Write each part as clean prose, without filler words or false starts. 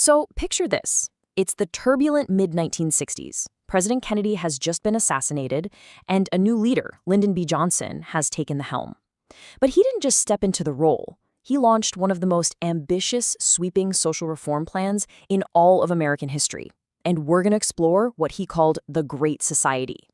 So picture this. It's the turbulent mid-1960s. President Kennedy has just been assassinated, and a new leader, Lyndon B. Johnson, has taken the helm. But he didn't just step into the role. He launched one of the most ambitious, sweeping social reform plans in all of American history. And we're going to explore what he called the Great Society.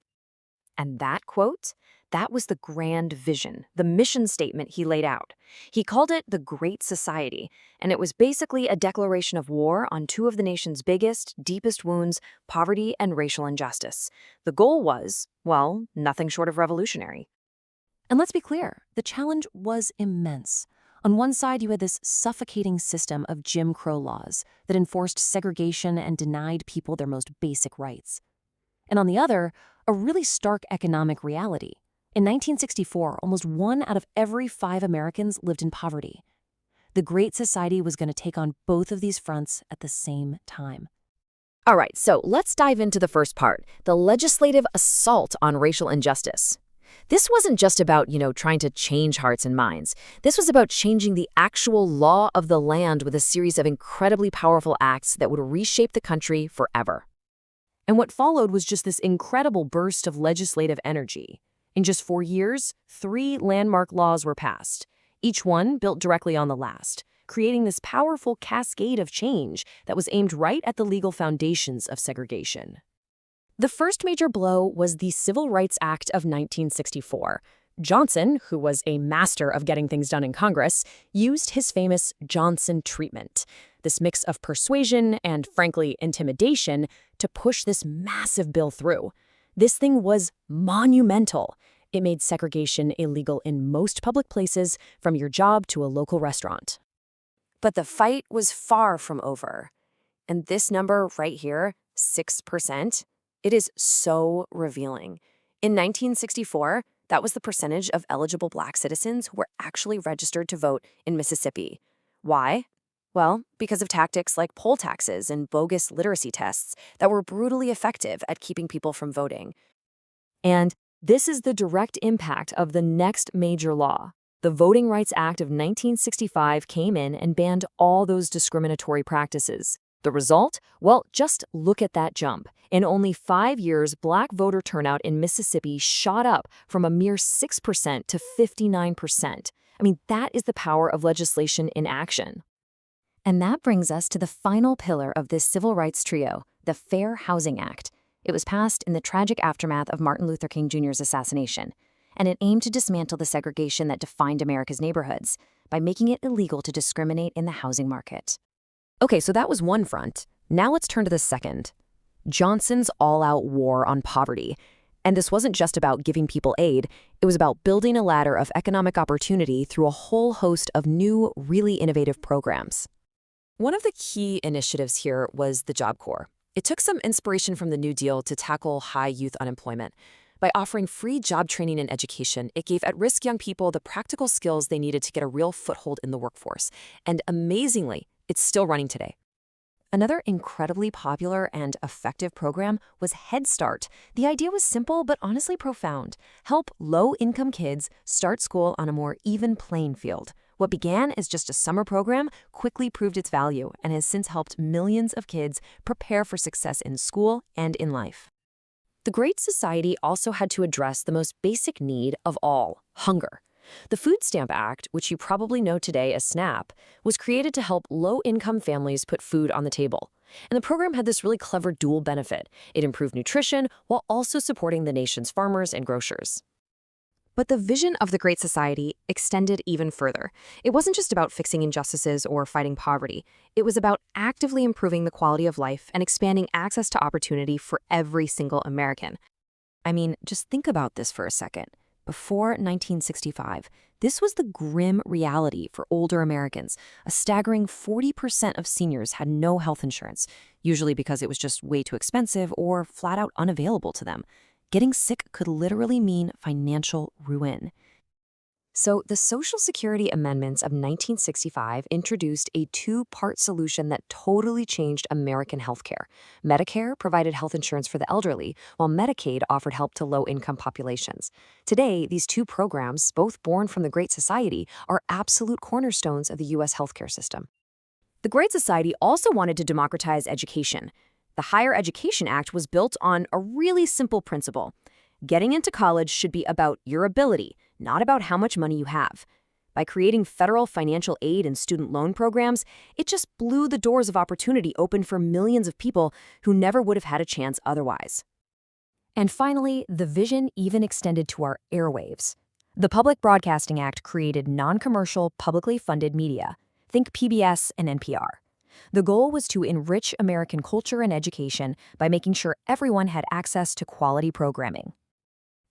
And that quote, that was the grand vision, the mission statement he laid out. He called it the Great Society, and it was basically a declaration of war on two of the nation's biggest, deepest wounds, poverty and racial injustice. The goal was, well, nothing short of revolutionary. And let's be clear, the challenge was immense. On one side, you had this suffocating system of Jim Crow laws that enforced segregation and denied people their most basic rights. And on the other, a really stark economic reality. In 1964, almost 1 out of every 5 Americans lived in poverty. The Great Society was going to take on both of these fronts at the same time. All right, so let's dive into the first part, the legislative assault on racial injustice. This wasn't just about, trying to change hearts and minds. This was about changing the actual law of the land with a series of incredibly powerful acts that would reshape the country forever. And what followed was just this incredible burst of legislative energy. In just 4 years, 3 landmark laws were passed, each one built directly on the last, creating this powerful cascade of change that was aimed right at the legal foundations of segregation. The first major blow was the Civil Rights Act of 1964. Johnson, who was a master of getting things done in Congress, used his famous Johnson treatment, this mix of persuasion and, frankly, intimidation, to push this massive bill through. This thing was monumental. It made segregation illegal in most public places, from your job to a local restaurant. But the fight was far from over. And this number right here, 6%, it is so revealing. In 1964, that was the percentage of eligible Black citizens who were actually registered to vote in Mississippi. Why? Well, because of tactics like poll taxes and bogus literacy tests that were brutally effective at keeping people from voting. And this is the direct impact of the next major law. The Voting Rights Act of 1965 came in and banned all those discriminatory practices. The result? Well, just look at that jump. In only 5 years, Black voter turnout in Mississippi shot up from a mere 6% to 59%. I mean, that is the power of legislation in action. And that brings us to the final pillar of this civil rights trio, the Fair Housing Act. It was passed in the tragic aftermath of Martin Luther King Jr.'s assassination, and it aimed to dismantle the segregation that defined America's neighborhoods by making it illegal to discriminate in the housing market. Okay, so that was one front. Now let's turn to the second. Johnson's all-out war on poverty. And this wasn't just about giving people aid, it was about building a ladder of economic opportunity through a whole host of new, really innovative programs. One of the key initiatives here was the Job Corps. It took some inspiration from the New Deal to tackle high youth unemployment. By offering free job training and education, it gave at-risk young people the practical skills they needed to get a real foothold in the workforce. And amazingly, it's still running today. Another incredibly popular and effective program was Head Start. The idea was simple but honestly profound. Help low-income kids start school on a more even playing field. What began as just a summer program quickly proved its value and has since helped millions of kids prepare for success in school and in life. The Great Society also had to address the most basic need of all, hunger. The Food Stamp Act, which you probably know today as SNAP, was created to help low-income families put food on the table. And the program had this really clever dual benefit. It improved nutrition while also supporting the nation's farmers and grocers. But the vision of the Great Society extended even further. It wasn't just about fixing injustices or fighting poverty. It was about actively improving the quality of life and expanding access to opportunity for every single American. I mean, just think about this for a second. Before 1965, this was the grim reality for older Americans. A staggering 40% of seniors had no health insurance, usually because it was just way too expensive or flat out unavailable to them. Getting sick could literally mean financial ruin. So the Social Security Amendments of 1965 introduced a 2-part solution that totally changed American healthcare. Medicare provided health insurance for the elderly, while Medicaid offered help to low-income populations. Today, these 2 programs, both born from the Great Society, are absolute cornerstones of the U.S. healthcare system. The Great Society also wanted to democratize education. The Higher Education Act was built on a really simple principle. Getting into college should be about your ability, not about how much money you have. By creating federal financial aid and student loan programs, it just blew the doors of opportunity open for millions of people who never would have had a chance otherwise. And finally, the vision even extended to our airwaves. The Public Broadcasting Act created non-commercial, publicly funded media. Think PBS and NPR. The goal was to enrich American culture and education by making sure everyone had access to quality programming.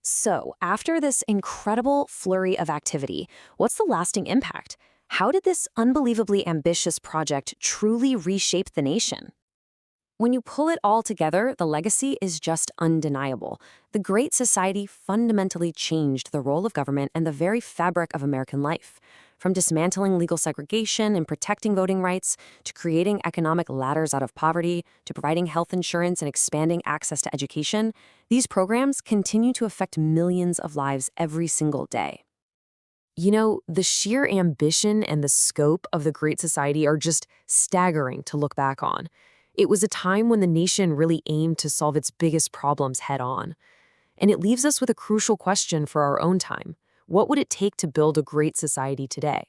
So, after this incredible flurry of activity, what's the lasting impact? How did this unbelievably ambitious project truly reshape the nation? When you pull it all together, the legacy is just undeniable. The Great Society fundamentally changed the role of government and the very fabric of American life. From dismantling legal segregation and protecting voting rights, to creating economic ladders out of poverty, to providing health insurance and expanding access to education, these programs continue to affect millions of lives every single day. You know, the sheer ambition and the scope of the Great Society are just staggering to look back on. It was a time when the nation really aimed to solve its biggest problems head-on. And it leaves us with a crucial question for our own time. What would it take to build a great society today?